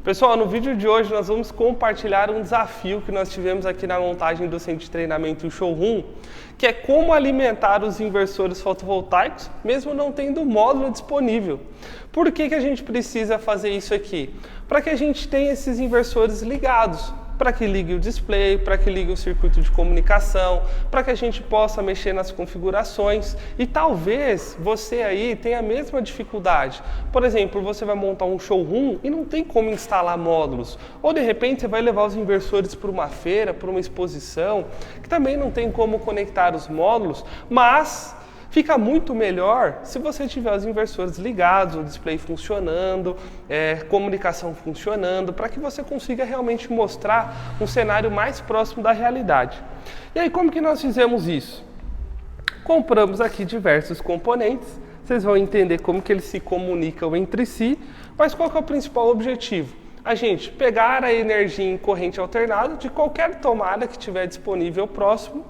Pessoal, no vídeo de hoje nós vamos compartilhar um desafio que nós tivemos aqui na montagem do centro de treinamento e o showroom, que é como alimentar os inversores fotovoltaicos, mesmo não tendo módulo disponível. Por que a gente precisa fazer isso aqui? Para que a gente tenha esses inversores ligados, para que ligue o display, para que ligue o circuito de comunicação, para que a gente possa mexer nas configurações. E talvez você aí tenha a mesma dificuldade. Por exemplo, você vai montar um showroom e não tem como instalar módulos. Ou de repente você vai levar os inversores para uma feira, para uma exposição, que também não tem como conectar os módulos, mas fica muito melhor se você tiver os inversores ligados, o display funcionando, comunicação funcionando, para que você consiga realmente mostrar um cenário mais próximo da realidade. E aí, como que nós fizemos isso? Compramos aqui diversos componentes, vocês vão entender como que eles se comunicam entre si, mas qual que é o principal objetivo? A gente pegar a energia em corrente alternada de qualquer tomada que estiver disponível próximo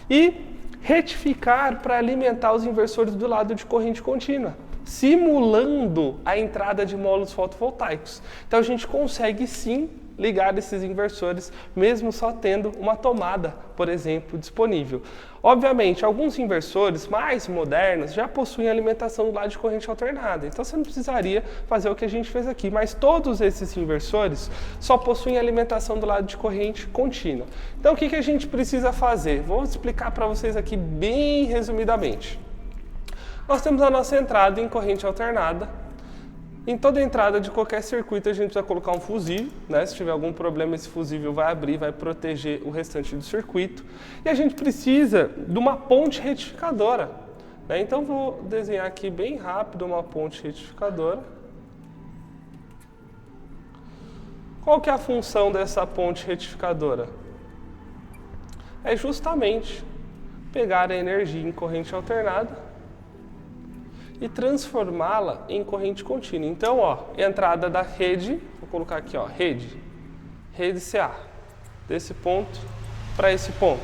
e retificar para alimentar os inversores do lado de corrente contínua, simulando a entrada de módulos fotovoltaicos. Então a gente consegue sim ligar esses inversores, mesmo só tendo uma tomada, por exemplo, disponível. Obviamente, alguns inversores mais modernos já possuem alimentação do lado de corrente alternada, então você não precisaria fazer o que a gente fez aqui, mas todos esses inversores só possuem alimentação do lado de corrente contínua. Então o que a gente precisa fazer? Vou explicar para vocês aqui bem resumidamente. Nós temos a nossa entrada em corrente alternada. Em toda entrada de qualquer circuito a gente precisa colocar um fusível, né? Se tiver algum problema esse fusível vai abrir, vai proteger o restante do circuito. E a gente precisa de uma ponte retificadora, né? Então vou desenhar aqui bem rápido uma ponte retificadora. Qual que é a função dessa ponte retificadora? É justamente pegar a energia em corrente alternada e transformá-la em corrente contínua. Então, entrada da rede, vou colocar aqui, rede CA, desse ponto para esse ponto.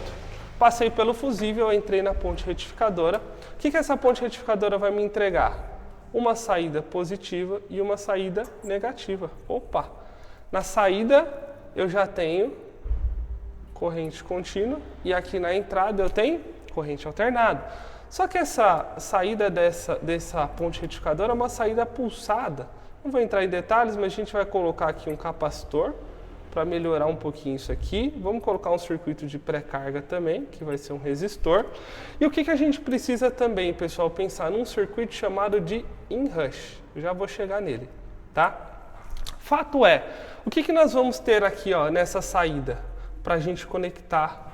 Passei pelo fusível, entrei na ponte retificadora. O que essa ponte retificadora vai me entregar? Uma saída positiva e uma saída negativa. Opa! Na saída eu já tenho corrente contínua e aqui na entrada eu tenho corrente alternada. Só que essa saída dessa ponte retificadora é uma saída pulsada. Não vou entrar em detalhes, mas a gente vai colocar aqui um capacitor para melhorar um pouquinho isso aqui. Vamos colocar um circuito de pré-carga também, que vai ser um resistor. E o que a gente precisa também, pessoal, pensar num circuito chamado de in-rush. Já vou chegar nele, tá? Fato é, o que nós vamos ter aqui nessa saída para a gente conectar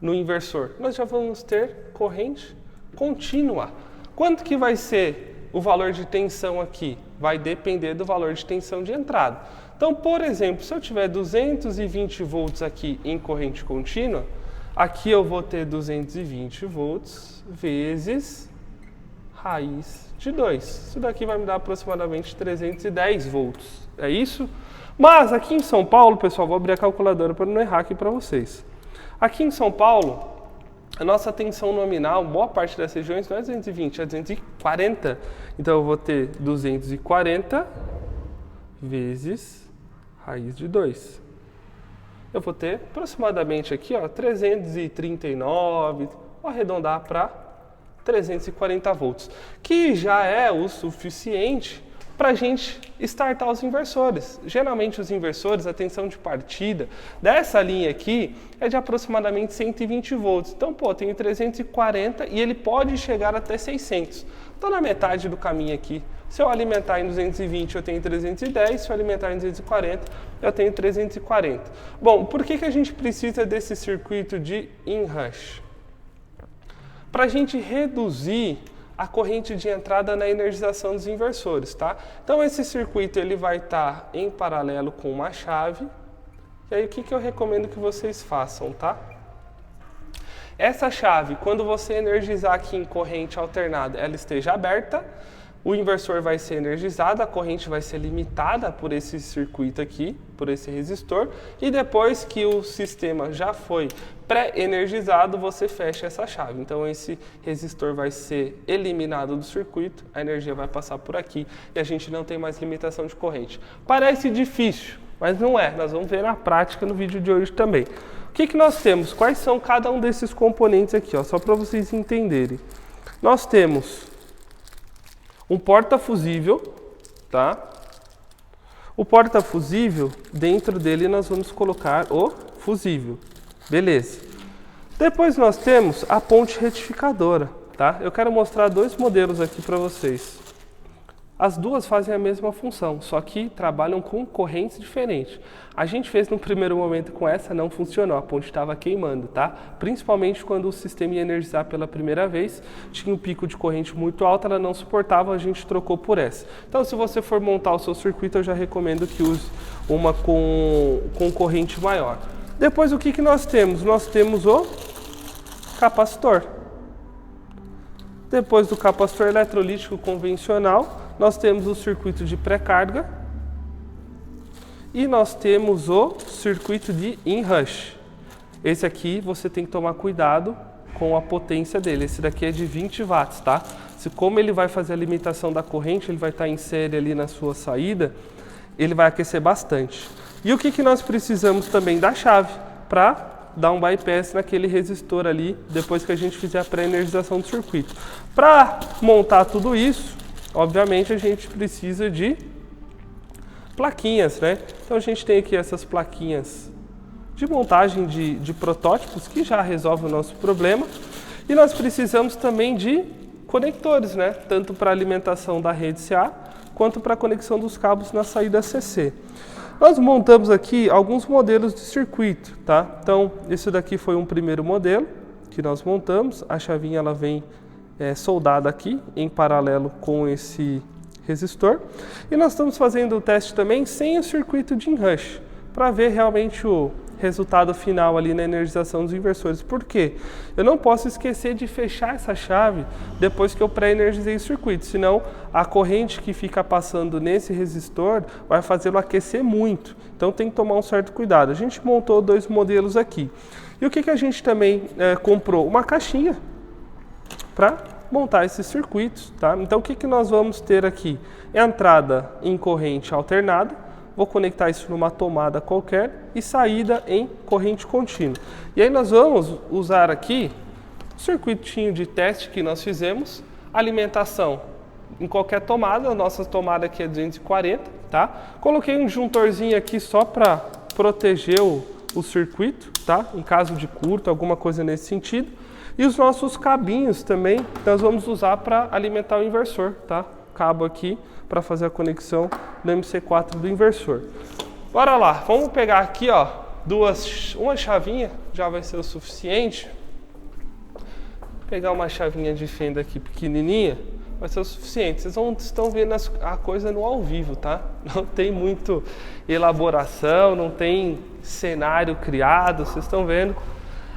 no inversor? Nós já vamos ter corrente contínua. Quanto que vai ser o valor de tensão aqui? Vai depender do valor de tensão de entrada. Então, por exemplo, se eu tiver 220 volts aqui em corrente contínua, aqui eu vou ter 220 volts vezes raiz de 2. Isso daqui vai me dar aproximadamente 310 volts. É isso? Mas aqui em São Paulo, pessoal, vou abrir a calculadora para não errar aqui para vocês. Aqui em São Paulo, a nossa tensão nominal, boa parte das regiões não é 220, é 240. Então eu vou ter 240 vezes raiz de 2. Eu vou ter aproximadamente aqui 339, vou arredondar para 340 volts, que já é o suficiente para a gente startar os inversores. Geralmente os inversores, a tensão de partida dessa linha aqui é de aproximadamente 120 volts. Então, tenho 340 e ele pode chegar até 600. Estou na metade do caminho aqui. Se eu alimentar em 220, eu tenho 310. Se eu alimentar em 240, eu tenho 340. Bom, por que a gente precisa desse circuito de in-rush? Para a gente reduzir a corrente de entrada na energização dos inversores, tá? Então esse circuito ele vai estar em paralelo com uma chave. E aí o que eu recomendo que vocês façam, tá? Essa chave, quando você energizar aqui em corrente alternada, ela esteja aberta, o inversor vai ser energizado, a corrente vai ser limitada por esse circuito aqui, por esse resistor, e depois que o sistema já foi pré-energizado, você fecha essa chave. Então esse resistor vai ser eliminado do circuito, a energia vai passar por aqui e a gente não tem mais limitação de corrente. Parece difícil, mas não é. Nós vamos ver na prática no vídeo de hoje também. O que nós temos? Quais são cada um desses componentes aqui? Ó, só para vocês entenderem. Nós temos um porta-fusível, tá? O porta-fusível, dentro dele nós vamos colocar o fusível. Beleza. Depois nós temos a ponte retificadora, tá? Eu quero mostrar dois modelos aqui para vocês. As duas fazem a mesma função, só que trabalham com correntes diferentes. A gente fez no primeiro momento com essa, não funcionou, a ponte estava queimando, tá? Principalmente quando o sistema ia energizar pela primeira vez, tinha um pico de corrente muito alto, ela não suportava, a gente trocou por essa. Então, se você for montar o seu circuito, eu já recomendo que use uma com corrente maior. Depois, o que nós temos? Nós temos o capacitor. Depois do capacitor eletrolítico convencional, nós temos o circuito de pré-carga e nós temos o circuito de in-rush. Esse aqui você tem que tomar cuidado com a potência dele. Esse daqui é de 20 watts, tá? Como ele vai fazer a limitação da corrente, ele vai estar em série ali na sua saída, ele vai aquecer bastante. E o que nós precisamos também? Da chave para dar um bypass naquele resistor ali, depois que a gente fizer a pré-energização do circuito. Para montar tudo isso, obviamente a gente precisa de plaquinhas, né? Então a gente tem aqui essas plaquinhas de montagem de protótipos que já resolve o nosso problema. E nós precisamos também de conectores, né? Tanto para alimentação da rede CA, quanto para a conexão dos cabos na saída CC. Nós montamos aqui alguns modelos de circuito, tá? Então, esse daqui foi um primeiro modelo que nós montamos. A chavinha ela vem soldada aqui em paralelo com esse resistor. E nós estamos fazendo o teste também sem o circuito de in-rush, para ver realmente o resultado final ali na energização dos inversores. Por quê? Eu não posso esquecer de fechar essa chave depois que eu pré-energizei o circuito, senão a corrente que fica passando nesse resistor vai fazê-lo aquecer muito. Então tem que tomar um certo cuidado. A gente montou dois modelos aqui. E o que a gente também comprou? Uma caixinha para montar esses circuitos, tá? Então o que nós vamos ter aqui? Entrada em corrente alternada. Vou conectar isso numa tomada qualquer e saída em corrente contínua. E aí nós vamos usar aqui o circuitinho de teste que nós fizemos, alimentação em qualquer tomada, a nossa tomada aqui é 240, tá? Coloquei um disjuntorzinho aqui só para proteger o circuito, tá? Em caso de curto, alguma coisa nesse sentido. E os nossos cabinhos também nós vamos usar para alimentar o inversor, tá? Cabo aqui para fazer a conexão do MC4 do inversor. Bora lá, vamos pegar aqui, ó, uma chavinha, já vai ser o suficiente. Vou pegar uma chavinha de fenda aqui pequenininha, vai ser o suficiente. Vocês estão vendo a coisa no ao vivo, tá? Não tem muito elaboração, não tem cenário criado, vocês estão vendo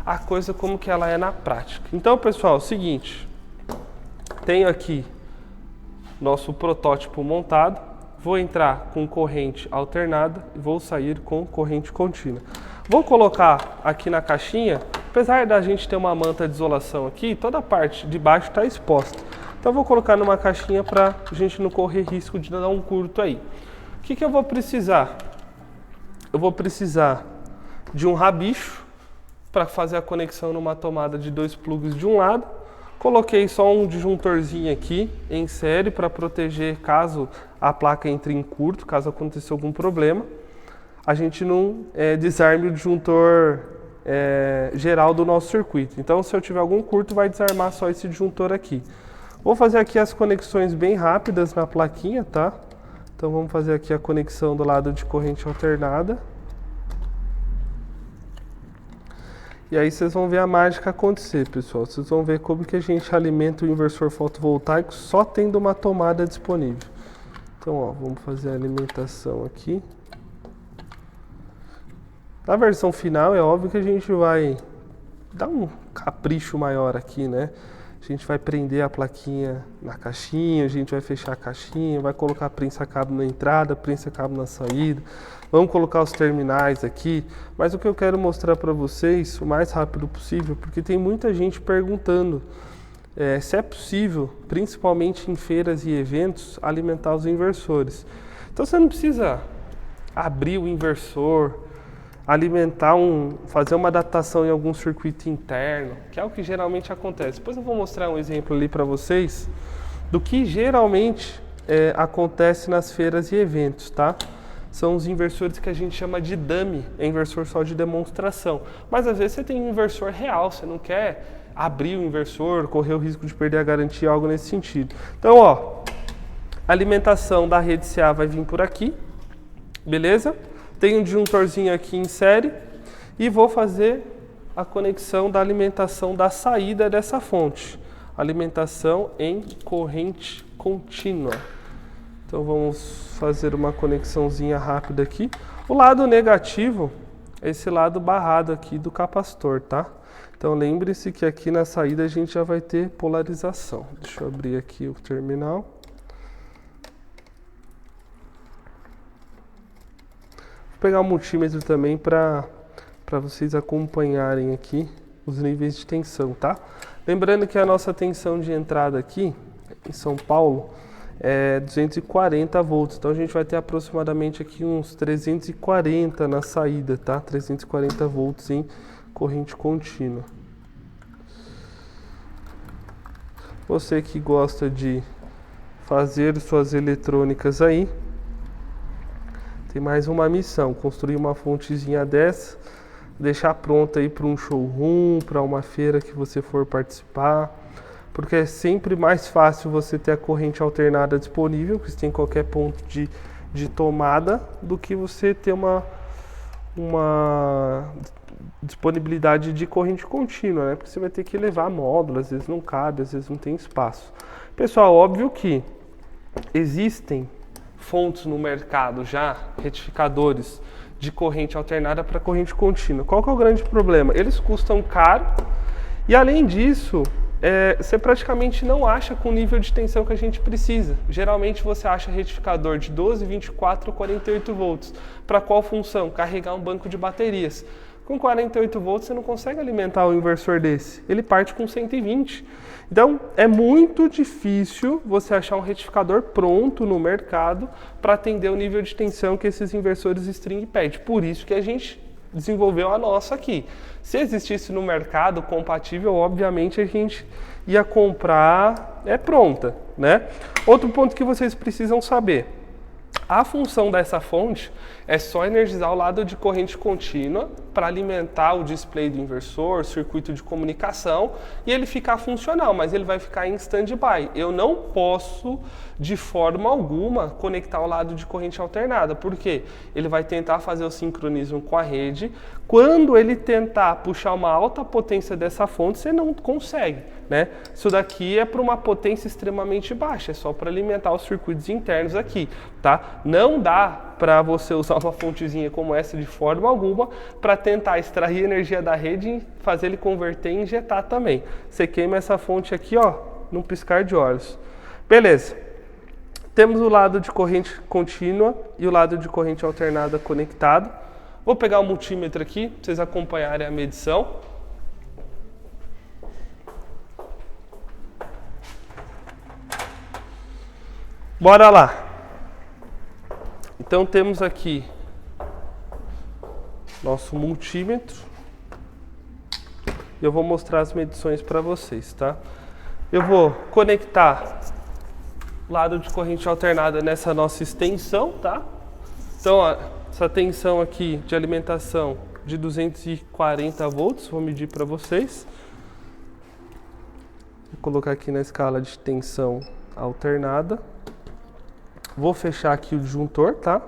a coisa como que ela é na prática. Então, pessoal, é o seguinte, tenho aqui nosso protótipo montado, vou entrar com corrente alternada e vou sair com corrente contínua. Vou colocar aqui na caixinha, apesar da gente ter uma manta de isolação aqui, toda a parte de baixo está exposta. Então vou colocar numa caixinha para a gente não correr risco de dar um curto aí. O que eu vou precisar? Eu vou precisar de um rabicho para fazer a conexão numa tomada de 2 plugs de um lado. Coloquei só um disjuntorzinho aqui em série para proteger caso a placa entre em curto, caso aconteça algum problema. A gente não desarme o disjuntor geral do nosso circuito. Então, se eu tiver algum curto, vai desarmar só esse disjuntor aqui. Vou fazer aqui as conexões bem rápidas na plaquinha, tá? Então, vamos fazer aqui a conexão do lado de corrente alternada. E aí vocês vão ver a mágica acontecer, pessoal. Vocês vão ver como que a gente alimenta o inversor fotovoltaico só tendo uma tomada disponível. Então, ó, vamos fazer a alimentação aqui. Na versão final, é óbvio que a gente vai dar um capricho maior aqui, né? A gente vai prender a plaquinha na caixinha, a gente vai fechar a caixinha, vai colocar prensa-cabo na entrada, prensa-cabo na saída. Vamos colocar os terminais aqui, mas o que eu quero mostrar para vocês o mais rápido possível, porque tem muita gente perguntando se é possível, principalmente em feiras e eventos, alimentar os inversores. Então você não precisa abrir o inversor, alimentar fazer uma adaptação em algum circuito interno, que é o que geralmente acontece. Depois eu vou mostrar um exemplo ali para vocês do que geralmente acontece nas feiras e eventos, tá? São os inversores que a gente chama de dummy, é inversor só de demonstração. Mas às vezes você tem um inversor real, você não quer abrir o inversor, correr o risco de perder a garantia, algo nesse sentido. Então, ó, a alimentação da rede CA vai vir por aqui, beleza? Tem um disjuntorzinho aqui em série e vou fazer a conexão da alimentação da saída dessa fonte. Alimentação em corrente contínua. Então vamos fazer uma conexãozinha rápida aqui. O lado negativo é esse lado barrado aqui do capacitor, tá? Então lembre-se que aqui na saída a gente já vai ter polarização. Deixa eu abrir aqui o terminal. Vou pegar o multímetro também para vocês acompanharem aqui os níveis de tensão, tá? Lembrando que a nossa tensão de entrada aqui em São Paulo é 240 volts, então a gente vai ter aproximadamente aqui uns 340 na saída, tá? 340 volts em corrente contínua. Você que gosta de fazer suas eletrônicas aí, tem mais uma missão, construir uma fontezinha dessa, deixar pronta aí para um showroom, para uma feira que você for participar, porque é sempre mais fácil você ter a corrente alternada disponível, que você tem em qualquer ponto de tomada, do que você ter uma disponibilidade de corrente contínua, né? Porque você vai ter que levar módulo, às vezes não cabe, às vezes não tem espaço. Pessoal, óbvio que existem fontes no mercado já, retificadores de corrente alternada para corrente contínua. Qual que é o grande problema? Eles custam caro e, além disso, você praticamente não acha com o nível de tensão que a gente precisa. Geralmente você acha retificador de 12, 24 ou 48 volts. Para qual função? Carregar um banco de baterias. Com 48 volts você não consegue alimentar um inversor desse. Ele parte com 120. Então é muito difícil você achar um retificador pronto no mercado para atender o nível de tensão que esses inversores string pedem. Por isso que a gente desenvolveu a nossa aqui. Se existisse no mercado compatível, obviamente a gente ia comprar pronta, né? Outro ponto que vocês precisam saber: a função dessa fonte é só energizar o lado de corrente contínua para alimentar o display do inversor, circuito de comunicação, e ele ficar funcional, mas ele vai ficar em stand-by. Eu não posso, de forma alguma, conectar o lado de corrente alternada, porque ele vai tentar fazer o sincronismo com a rede. Quando ele tentar puxar uma alta potência dessa fonte, você não consegue, né? Isso daqui é para uma potência extremamente baixa, é só para alimentar os circuitos internos aqui, tá? Não dá para você usar uma fontezinha como essa de forma alguma para tentar extrair energia da rede e fazer ele converter e injetar também. Você queima essa fonte aqui, ó, num piscar de olhos. Beleza. Temos o lado de corrente contínua e o lado de corrente alternada conectado. Vou pegar o multímetro aqui para vocês acompanharem a medição. Bora lá. Então temos aqui nosso multímetro. Eu vou mostrar as medições para vocês, tá? Eu vou conectar o lado de corrente alternada nessa nossa extensão, tá? Então, ó, essa tensão aqui de alimentação de 240 volts, vou medir para vocês. Vou colocar aqui na escala de tensão alternada. Vou fechar aqui o disjuntor, tá?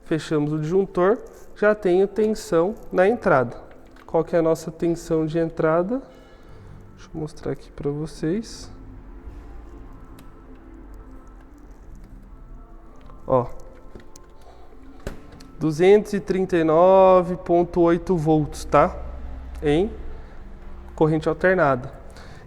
Fechamos o disjuntor, já tenho tensão na entrada. Qual que é a nossa tensão de entrada? Deixa eu mostrar aqui para vocês. Ó, 239,8 volts, tá? Em corrente alternada.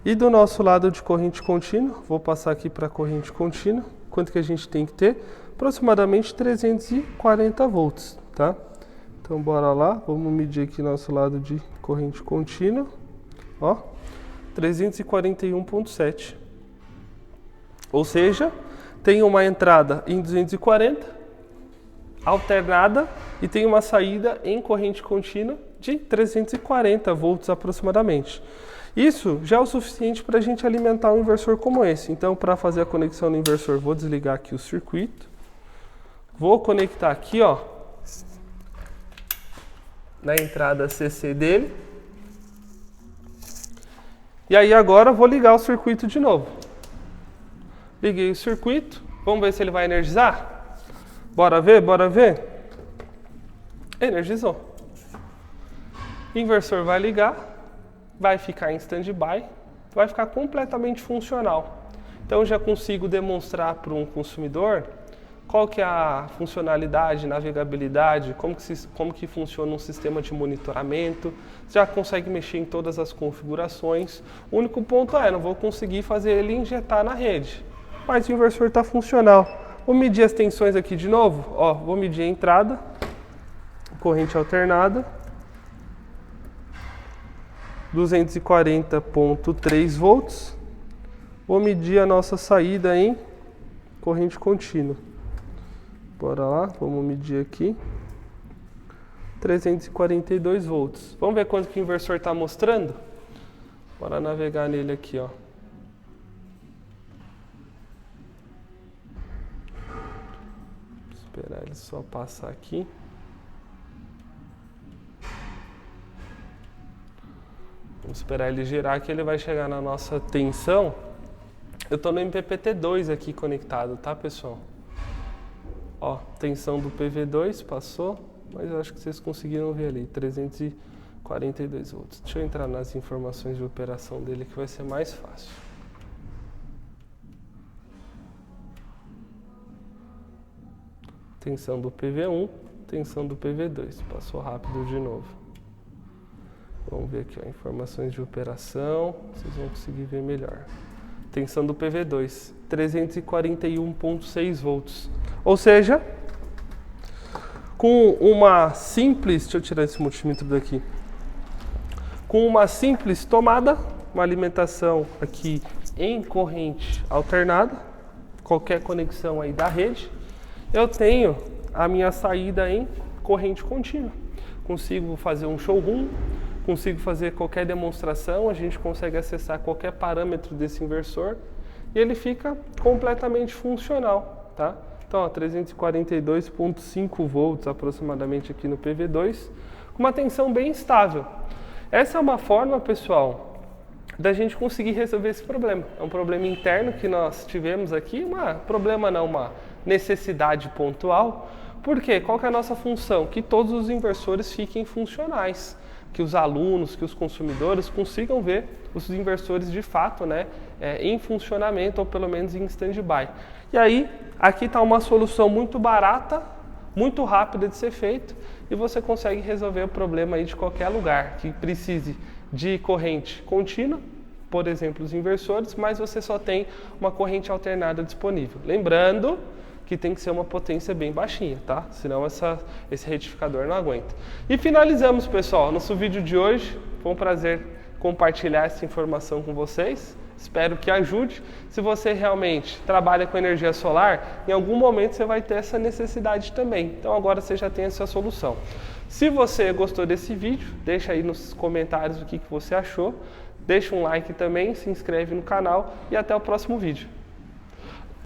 E do nosso lado de corrente contínua, vou passar aqui para a corrente contínua, quanto que a gente tem que ter? Aproximadamente 340 volts, tá? Então bora lá, vamos medir aqui nosso lado de corrente contínua, ó, 341.7. Ou seja, tem uma entrada em 240, alternada, e tem uma saída em corrente contínua de 340 volts aproximadamente. Isso já é o suficiente para a gente alimentar um inversor como esse. Então, para fazer a conexão no inversor, vou desligar aqui o circuito. Vou conectar aqui, ó, na entrada CC dele. E aí agora vou ligar o circuito de novo. Liguei o circuito. Vamos ver se ele vai energizar? Bora ver, bora ver? Energizou. O inversor vai ligar. Vai ficar em stand-by, vai ficar completamente funcional. Então eu já consigo demonstrar para um consumidor qual que é a funcionalidade, navegabilidade, como que funciona um sistema de monitoramento, já consegue mexer em todas as configurações. O único ponto é, não vou conseguir fazer ele injetar na rede, mas o inversor está funcional. Vou medir as tensões aqui de novo, ó, vou medir a entrada, corrente alternada, 240.3 volts. Vou medir a nossa saída em corrente contínua. Bora lá, vamos medir aqui. 342 volts. Vamos ver quanto que o inversor está mostrando? Bora navegar nele aqui, ó. Esperar ele só passar aqui. Vamos esperar ele girar que ele vai chegar na nossa tensão. Eu estou no MPPT2 aqui conectado, tá, pessoal? Ó, tensão do PV2 passou, mas eu acho que vocês conseguiram ver ali, 342 volts. Deixa eu entrar nas informações de operação dele que vai ser mais fácil. Tensão do PV1, tensão do PV2. Passou rápido de novo. Vamos ver aqui, ó, informações de operação, vocês vão conseguir ver melhor. Tensão do PV2, 341.6 volts. Ou seja, com uma simples, deixa eu tirar esse multímetro daqui. Com uma simples tomada, uma alimentação aqui em corrente alternada, qualquer conexão aí da rede, eu tenho a minha saída em corrente contínua. Consigo fazer um showroom, consigo fazer qualquer demonstração, a gente consegue acessar qualquer parâmetro desse inversor e ele fica completamente funcional, tá? Então, 342.5 volts aproximadamente aqui no PV2, com uma tensão bem estável. Essa é uma forma, pessoal, da gente conseguir resolver esse problema. É um problema interno que nós tivemos aqui, uma necessidade pontual. Por quê? Qual que é a nossa função? Que todos os inversores fiquem funcionais, que os alunos, que os consumidores consigam ver os inversores de fato, né, em funcionamento ou pelo menos em stand-by. E aí, aqui está uma solução muito barata, muito rápida de ser feito e você consegue resolver o problema aí de qualquer lugar que precise de corrente contínua, por exemplo, os inversores, mas você só tem uma corrente alternada disponível. Lembrando que tem que ser uma potência bem baixinha, tá? Senão esse retificador não aguenta. E finalizamos, pessoal, nosso vídeo de hoje. Foi um prazer compartilhar essa informação com vocês. Espero que ajude. Se você realmente trabalha com energia solar, em algum momento você vai ter essa necessidade também. Então agora você já tem essa solução. Se você gostou desse vídeo, deixa aí nos comentários o que você achou. Deixa um like também, se inscreve no canal e até o próximo vídeo.